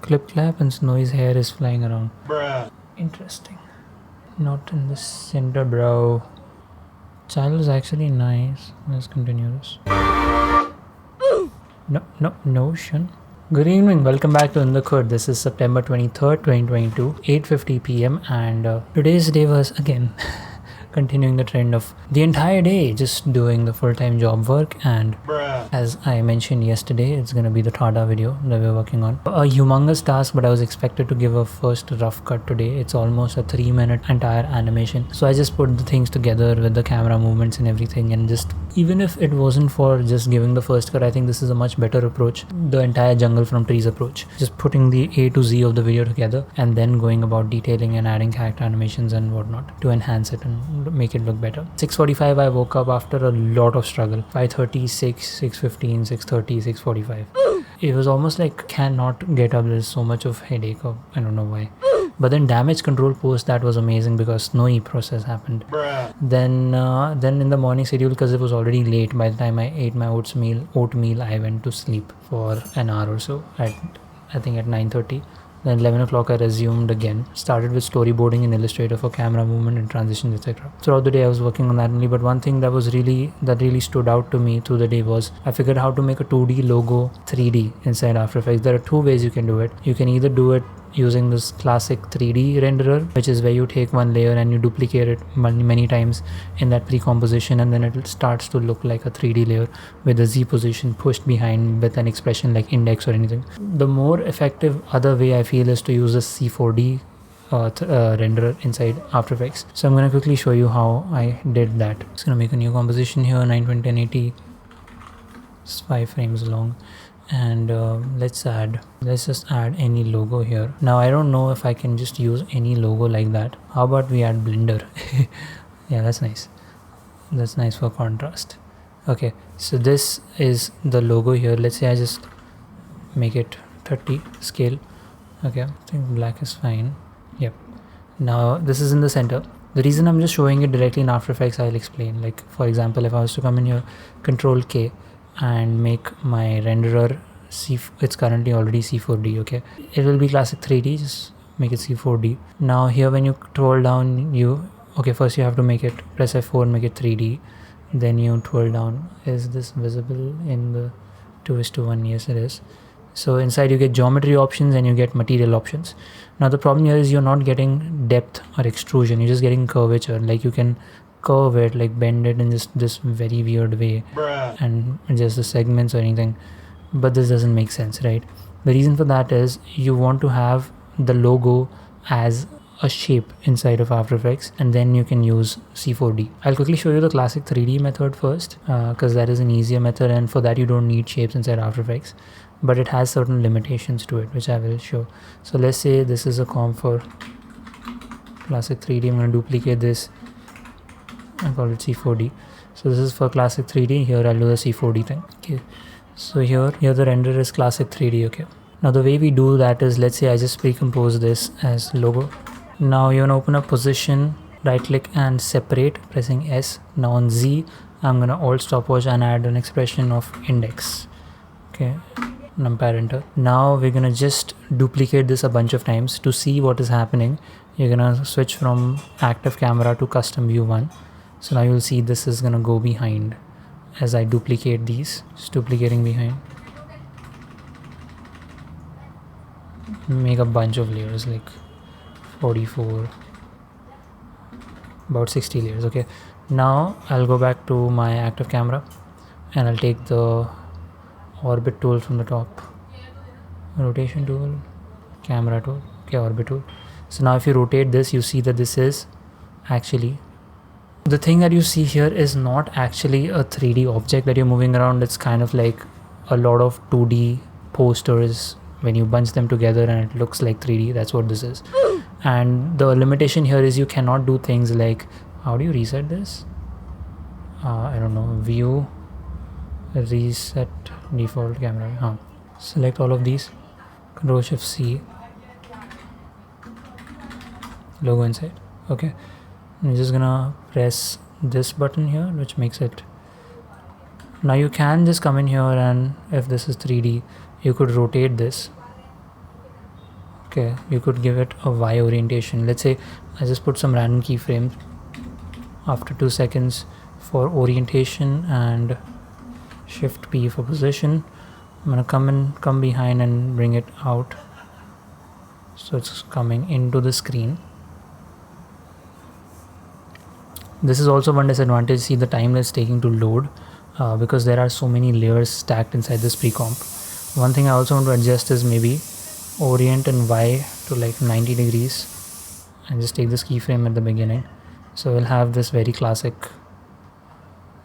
Clip clap and Snowy's hair is flying around. Bruh. Interesting. Not in the center, bro. Child is actually nice. Let's continue this. No, notion. Good evening, welcome back to In the Khud. This is September 23rd, 2022, 8:50 p.m. and today's day was again continuing the trend of the entire day just doing the full-time job work, and as I mentioned yesterday, it's gonna be the Tada video that we're working on. A humongous task, but I was expected to give a first rough cut today. It's almost a 3-minute entire animation. So I just put the things together with the camera movements and everything, and just even if it wasn't for just giving the first cut, I think this is a much better approach. The entire jungle from trees approach. Just putting the A to Z of the video together and then going about detailing and adding character animations and whatnot to enhance it and make it look better. 6:45 I woke up after a lot of struggle. 5:30, 6:15, 6:30, 6:45. It was almost like cannot get up. There's so much of headache. I don't know why. But then damage control post, that was amazing because Snowy process happened. Then in the morning schedule, because it was already late by the time I ate my oatmeal, I went to sleep for an hour or so I think at 9:30. Then 11 o'clock I resumed again. Started with storyboarding in Illustrator for camera movement and transitions, etc. Throughout the day I was working on that only, but one thing that really stood out to me through the day was I figured how to make a 2D logo 3D inside After Effects. There are two ways you can do it. You can either do it using this classic 3D renderer, which is where you take one layer and you duplicate it many times in that pre-composition, and then it starts to look like a 3D layer with the Z position pushed behind with an expression like index or anything. The more effective other way I feel is to use the c4d renderer inside After Effects. So I'm going to quickly show you how I did that. It's going to make a new composition here, 920 1080. It's 5 frames long. And let's just add any logo here. Now I don't know if I can just use any logo like that. How about we add Blender? Yeah, that's nice for contrast. Okay, so this is the logo here. Let's say I just make it 30 scale. Okay, I think black is fine. Yep. Now this is in the center. The reason I'm just showing it directly in After Effects, I'll explain. Like for example, if I was to come in here, Control K and make my renderer it's currently already c4d. Okay, it will be classic 3d, just make it c4d. Now here when you twirl down, first you have to make it, press F4, make it 3d, then you twirl down. Is this visible in the 2:1? Yes it is. So inside you get geometry options and you get material options. Now the problem here is you're not getting depth or extrusion, you're just getting curvature. Like you can curve it, like bend it in just this very weird way and just the segments or anything, but this doesn't make sense, right? The reason for that is you want to have the logo as a shape inside of After Effects, and then you can use c4d. I'll quickly show you the classic 3d method first, because that is an easier method, and for that you don't need shapes inside After Effects, but it has certain limitations to it which I will show. So let's say this is a comp for classic 3d. I'm going to duplicate this. I call it c4d. So this is for classic 3d. Here I'll do the c4d thing. Okay, so here the render is classic 3d. Okay, now the way we do that is, let's say I just pre-compose this as logo. Now you're gonna open up position, right click and separate, pressing S. Now on Z I'm gonna alt stopwatch and add an expression of index. Okay, numpad enter. Now we're gonna just duplicate this a bunch of times to see what is happening. You're gonna switch from active camera to custom view 1. So now you'll see this is gonna go behind as I duplicate these, just duplicating behind. Make a bunch of layers, like 44, about 60 layers. Okay, now I'll go back to my active camera and I'll take the orbit tool from the top, rotation tool, camera tool, okay, orbit tool. So now if you rotate this, you see that this is actually, the thing that you see here is not actually a 3D object that you're moving around. It's kind of like a lot of 2D posters when you bunch them together and it looks like 3D. That's what this is. And the limitation here is you cannot do things like, how do you reset this? I don't know, view, reset default camera. Select all of these, Control Shift C, logo inside. Okay, I'm just gonna press this button here, which makes it. Now you can just come in here and if this is 3D, you could rotate this Okay, you could give it a Y orientation. Let's say I just put some random keyframes after 2 seconds for orientation and Shift P for position. I'm gonna come behind and bring it out so it's coming into the screen. This is also one disadvantage. See the time that's taking to load because there are so many layers stacked inside this pre-comp. One thing I also want to adjust is maybe orient and Y to like 90 degrees and just take this keyframe at the beginning. So we'll have this very classic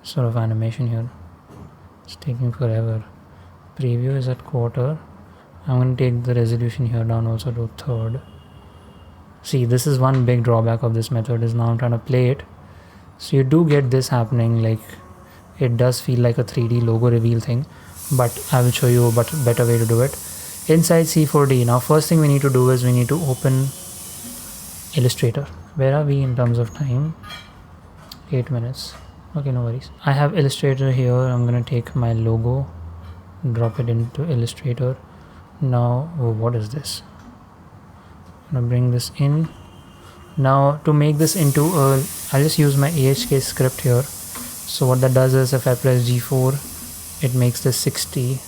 sort of animation here. It's taking forever. Preview is at quarter. I'm going to take the resolution here down also to third. See, this is one big drawback of this method is now I'm trying to play it. So you do get this happening, like it does feel like a 3D logo reveal thing, but I will show you a better way to do it. Inside c4d, now first thing we need to do is we need to open Illustrator. Where are we in terms of time? 8 minutes. Okay, no worries. I have Illustrator here. I'm gonna take my logo, drop it into Illustrator. Now, what is this? I'm gonna bring this in. Now to make this into a, I'll just use my AHK script here. So what that does is if I press G4, it makes this 60.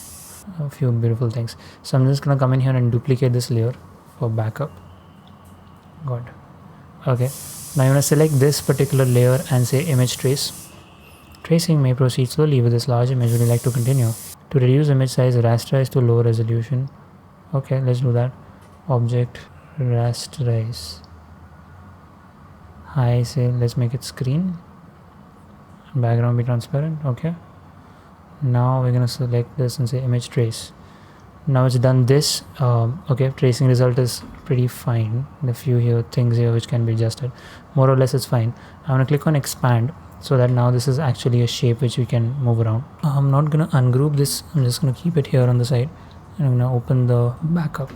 A few beautiful things. So I'm just gonna come in here and duplicate this layer for backup. Good. Okay. Now you want to select this particular layer and say image trace. Tracing may proceed slowly with this large image. Would you like to continue? To reduce image size, rasterize to low resolution. Okay, let's do that. Object, rasterize. High, say, let's make it screen. Background be transparent. Okay. Now we're going to select this and say image trace. Now it's done this. Okay, tracing result is pretty fine. A few here things here which can be adjusted. More or less it's fine. I'm going to click on expand so that now this is actually a shape which we can move around. I'm not going to ungroup this. I'm just going to keep it here on the side. And I'm going to open the backup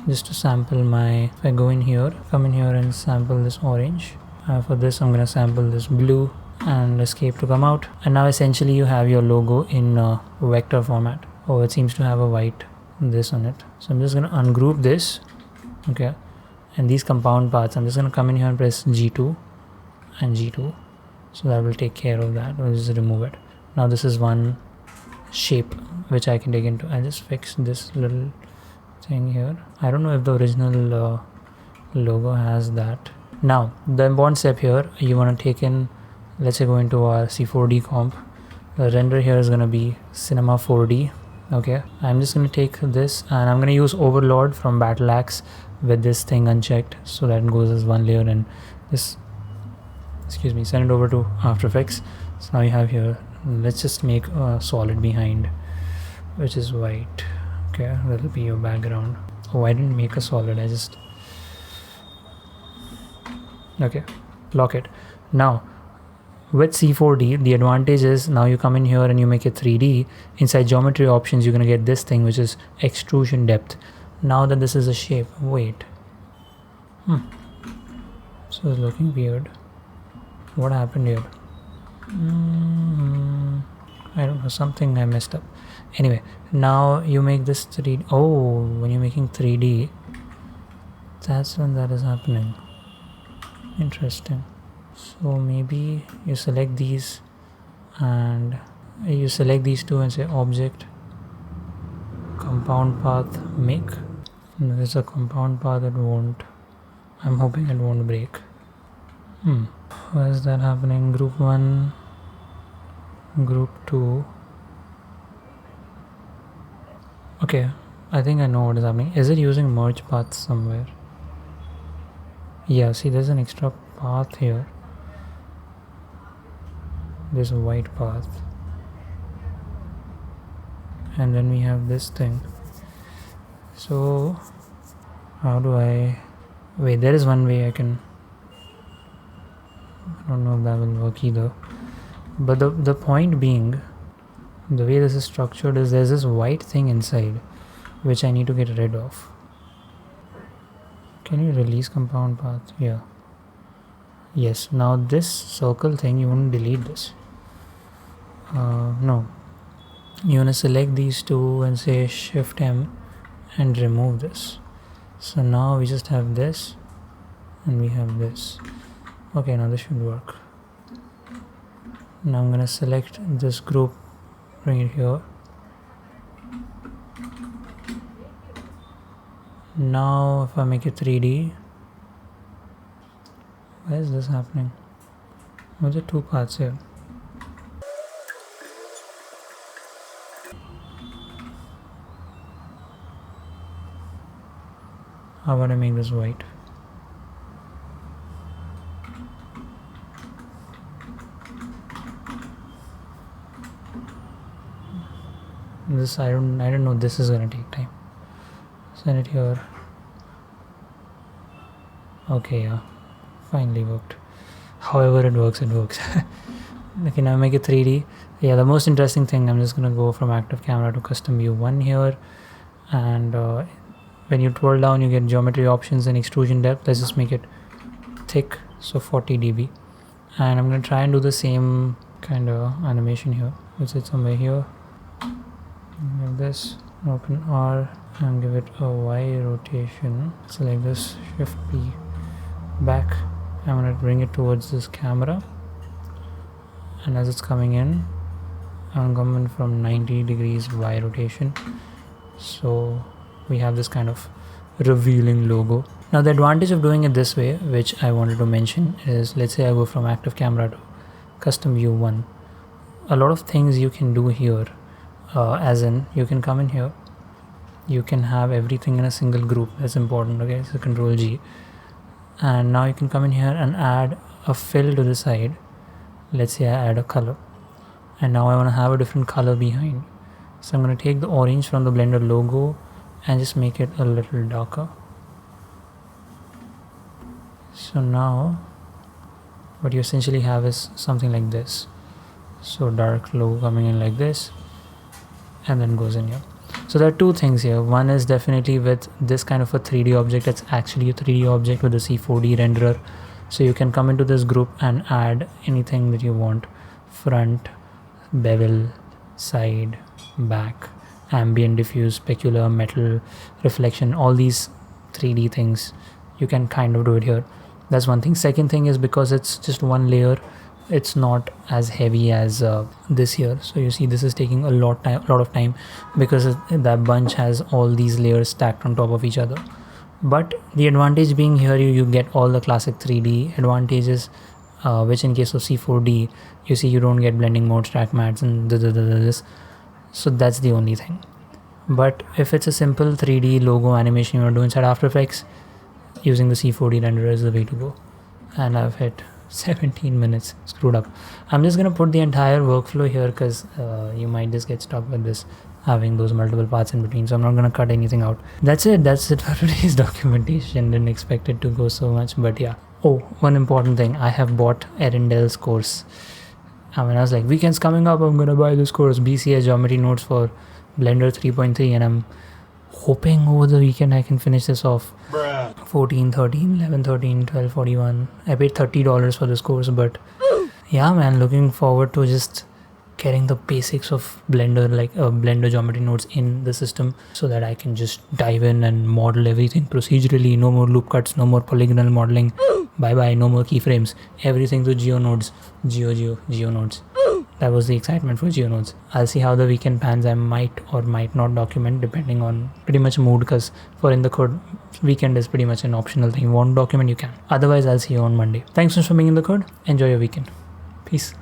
just to sample my, if I go in here, come in here and sample this orange. For this I'm going to sample this blue and escape to come out. And now essentially you have your logo in vector format. Oh, it seems to have a white this on it. So I'm just going to ungroup this. Okay. And these compound paths, I'm just going to come in here and press G2 and G2. So that will take care of that. We'll just remove it. Now this is one shape which I can take into. I just fix this little thing here. I don't know if the original logo has that. Now the important step here, you want to take in, let's say go into our c4d comp. The render here is going to be cinema 4D. Okay, I'm just going to take this and I'm going to use overlord from battle axe with this thing unchecked so that it goes as one layer and this, excuse me, send it over to After Effects. So now you have here, let's just make a solid behind which is white. Okay, that'll be your background. Oh, I didn't make a solid, I just, okay, lock it. Now with c4d, the advantage is now you come in here and you make it 3D. Inside geometry options, you're going to get this thing which is extrusion depth. Now that this is a shape, wait. So it's looking weird. What happened here? I don't know, something I messed up. Anyway, now you make this 3D. Oh, when you're making 3D, that's when that is happening. Interesting. So maybe you select these and you select these two and say object, compound path, make. There's a compound path that won't, I'm hoping it won't break. Why is that happening? Group 1, group 2. Okay, I think I know what is happening. Is it using merge paths somewhere? Yeah, see there's an extra path here. There's a white path and then we have this thing. So how do I, wait, there is one way I can, I don't know if that will work either, but the point being, the way this is structured is there's this white thing inside which I need to get rid of. Can you release compound path? Yeah. Yes, now this circle thing, you want to delete this. No, you want to select these two and say Shift M and remove this. So now we just have this and we have this. Okay, now this should work. Now I'm gonna select this group, bring it here. Now if I make it 3D, why is this happening? Why are there two parts here? How about I make this white? This I don't know, this is gonna take time. Send it here. Okay, yeah, finally worked. However it works, it works. Okay, now make it 3D. Yeah, the most interesting thing, I'm just gonna go from active camera to custom view 1 here, and when you twirl down you get geometry options and extrusion depth. Let's just make it thick, so 40 dB, and I'm gonna try and do the same kind of animation here. Let's hit somewhere here, like this, open R and give it a Y rotation. Select this, shift P, back. I'm gonna bring it towards this camera, and as it's coming in, I'm coming from 90 degrees Y rotation, so we have this kind of revealing logo. Now the advantage of doing it this way, which I wanted to mention, is let's say I go from active camera to custom view 1. A lot of things you can do here, as in you can come in here, you can have everything in a single group. That's important. Okay, so Control G, and now you can come in here and add a fill to the side. Let's say I add a color, and now I want to have a different color behind, so I'm going to take the orange from the Blender logo and just make it a little darker. So now what you essentially have is something like this. So dark logo coming in like this and then goes in here. So there are two things here. One is definitely with this kind of a 3D object, it's actually a 3D object with a c4d renderer. So you can come into this group and add anything that you want: front, bevel, side, back, ambient, diffuse, specular, metal, reflection, all these 3D things. You can kind of do it here. That's one thing. Second thing is, because it's just one layer, it's not as heavy as this here. So you see this is taking a lot of time because that bunch has all these layers stacked on top of each other. But the advantage being here, you get all the classic 3D advantages, which in case of c4d, you see you don't get blending modes, track mats, and this. So that's the only thing. But if it's a simple 3D logo animation you want to do inside After Effects, using the c4d renderer is the way to go. And I've hit 17 minutes, screwed up. I'm just gonna put the entire workflow here because you might just get stuck with this having those multiple parts in between, so I'm not gonna cut anything out. That's it for today's documentation. Didn't expect it to go so much, but yeah. Oh, one important thing, I have bought Arundel's course. I mean, I was like, weekend's coming up, I'm gonna buy this course, BCS Geometry Notes for Blender 3.3, and I'm hoping over the weekend I can finish this off. 14, 13, 11, 13, 12, 41. I paid $30 for this course, but yeah, man, looking forward to just getting the basics of Blender, like Blender geometry nodes in the system, so that I can just dive in and model everything procedurally. No more loop cuts, no more polygonal modeling. Bye bye, no more keyframes. Everything to geo nodes. Geo nodes. That was the excitement for geo nodes. I'll see how the weekend pans. I might or might not document depending on pretty much mood, because for in the code, weekend is pretty much an optional thing. You want to document, you can. Otherwise, I'll see you on Monday. Thanks so much for being in the code. Enjoy your weekend. Peace.